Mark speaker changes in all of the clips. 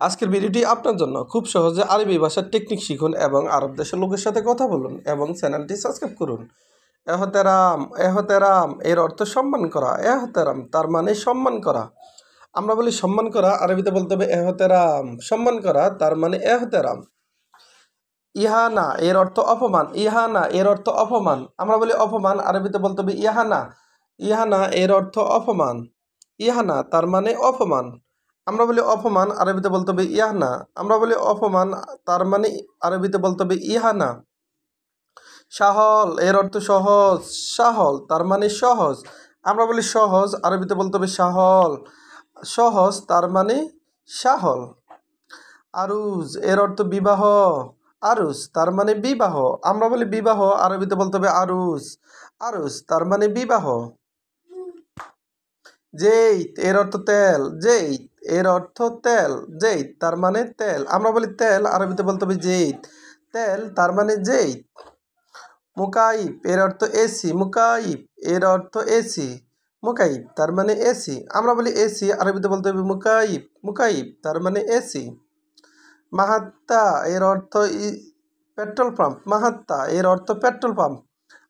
Speaker 1: আজকের ভিডিওটি আপনার জন্য। খুব সহজে আরবি ভাষার টেকনিক শিখুন এবং আরব দেশের লোকের সাথে কথা বলুন এবং চ্যানেলটি সাবস্ক্রাইব করুন। এহতেরাম এহতেরাম এর অর্থ সম্মান করা। এহতেরাম তার মানে সম্মান করা। আমরা বলি সম্মান করা, আরবিতে বলতে হবে এহতেরাম। সম্মান করা তার মানে এহতেরাম। ইহানা এর অর্থ অপমান। ইহানা এর অর্থ অপমান। আমরা বলি অপমান, আরবিতে বলতে হবে ইহানা। ইহানা এর অর্থ অপমান। ইহানা তার মানে অপমান। আমরা বলি অপমান, আরবিতে বলতে হবে ইয়াহনা। আমরা বলি অপমান, তার মানে আরবিতে বলতে হবে ইহানা। সাহল এর অর্থ সহজ। সাহল তার মানে সহজ। আমরা বলি সহজ, আরবিতে বলতে হবে সাহল। সহজ তার মানে সাহল। আরুজ এর অর্থ বিবাহ। আরুজ তার মানে বিবাহ। আমরা বলি বিবাহ, আরবিতে বলতে হবে আরুজ। আরুজ তার মানে বিবাহ। জেইত এর অর্থ তেল। জেইত এর অর্থ তেল। জেইত তার মানে তেল। আমরা বলি তেল, আরবিতে বলতে হবে জেইত। তেল তার মানে জেইত। মুকাইব এর অর্থ এসি। মুকাইব এর অর্থ এসি। মুকাইব তার মানে এসি। আমরা বলি এসি, আরবিতে বলতে হবে মুকাইব। মুকাইব তার মানে এসি। মাহাত্তা এর অর্থ পেট্রোল পাম্প। মাহাত্তা এর অর্থ পেট্রোল পাম্প।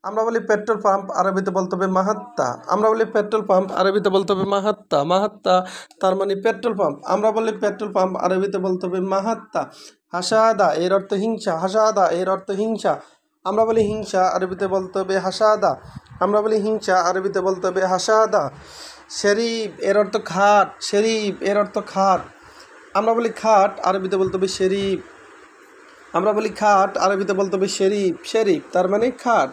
Speaker 1: আমরা বলি পেট্রোল পাম্প, আরবিতে বলতে হবে মাহাত্তা। আমরা বলি পেট্রোল পাম্প, আরবিতে বলতে হবে মাহাত্তা। মাহাত্তা তার মানে পেট্রোল পাম্প। আমরা বলি পেট্রোল পাম্প, আরবিতে বলতে হবে মাহাত্তা। হাসাদা এর অর্থ হিংসা। হাসাদা এর অর্থ হিংসা। আমরা বলি হিংসা, আরবিতে বলতে হবে হাসাদা। আমরা বলি হিংসা, আরবিতে বলতে হবে হাসাদা। শেরিফ এর অর্থ খাট। শেরিফ এর অর্থ খাট। আমরা বলি খাট, আরবিতে বলতে হবে শেরিফ। আমরা বলি খাট, আরবিতে বলতে হবে শেরিফ। শেরিফ তার মানে খাট।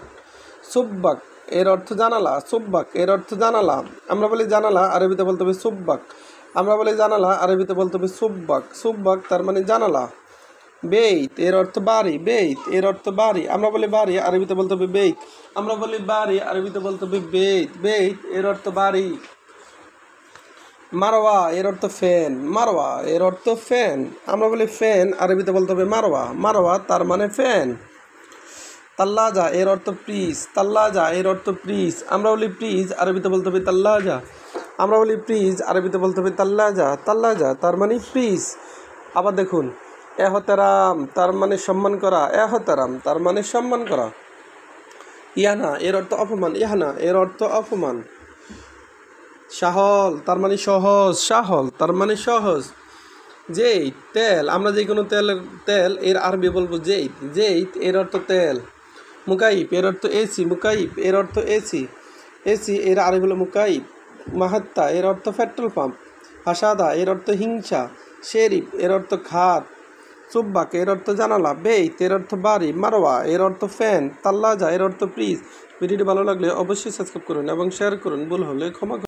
Speaker 1: সুব্বাক এর অর্থ জানালা। সুব্বাক এর অর্থ জানালা। আমরা বলি জানালা, আরবিতে বলতে হবে সুব্বাক। আমরা বলি জানালা, আরবিতে বলতে হবে সুব্বাক। সুব্বাক তার মানে জানালা। বেইত এর অর্থ বাড়ি। বেইত এর অর্থ বাড়ি। আমরা বলি বাড়ি, আরবিতে বলতে হবে বেইত। আমরা বলি বাড়ি, আরবিতে বলতে হবে বেইত। বেইত এর অর্থ বাড়ি। মারওয়া এর অর্থ ফ্যান। মারওয়া এর অর্থ ফ্যান। আমরা বলি ফ্যান, আরবিতে বলতে হবে মারওয়া। মারওয়া তার মানে ফ্যান। তাল্লাজা এর অর্থ প্রিজ। তাল্লাজা এর অর্থ প্রিজ। আমরা বলি প্রিজ, আরবিতে বলতে হবে তাল্লাজা। আমরা বলি প্রিজ, আরবিতে বলতে হবে তাল্লাজা। তাল্লাজা তার মানে প্রিজ। আবার দেখুন, এহতেরাম তার মানে সম্মান করা। এহতেরাম তার মানে সম্মান করা। ইয়ানা এর অর্থ অপমান। ইয়ানা এর অর্থ অপমান। সাহল তার মানে সহজ। সাহল তার মানে সহজ। জেইত তেল। আমরা যে কোনো তেল এর আরবি বলবো জেইত। জেইত এর অর্থ তেল। মুকাইব এর অর্থ এসি। মুকাইব এর অর্থ এসি। এসি এর আরবি হলো মুকাইব। মাহাত্তা এর অর্থ পেট্রোল পাম্প। হাসাদা এর অর্থ হিংসা। শেরিফ এর অর্থ খাট। সুব্বাক এর অর্থ জানালা। বেইত এর অর্থ বাড়ি। মারওয়া এর অর্থ ফ্যান। তাল্লাজা এর অর্থ প্রিজ। ভিডিওটি ভালো লাগলে অবশ্যই সাবস্ক্রাইব করুন এবং শেয়ার করুন। ভুল হলে ক্ষমা করুন।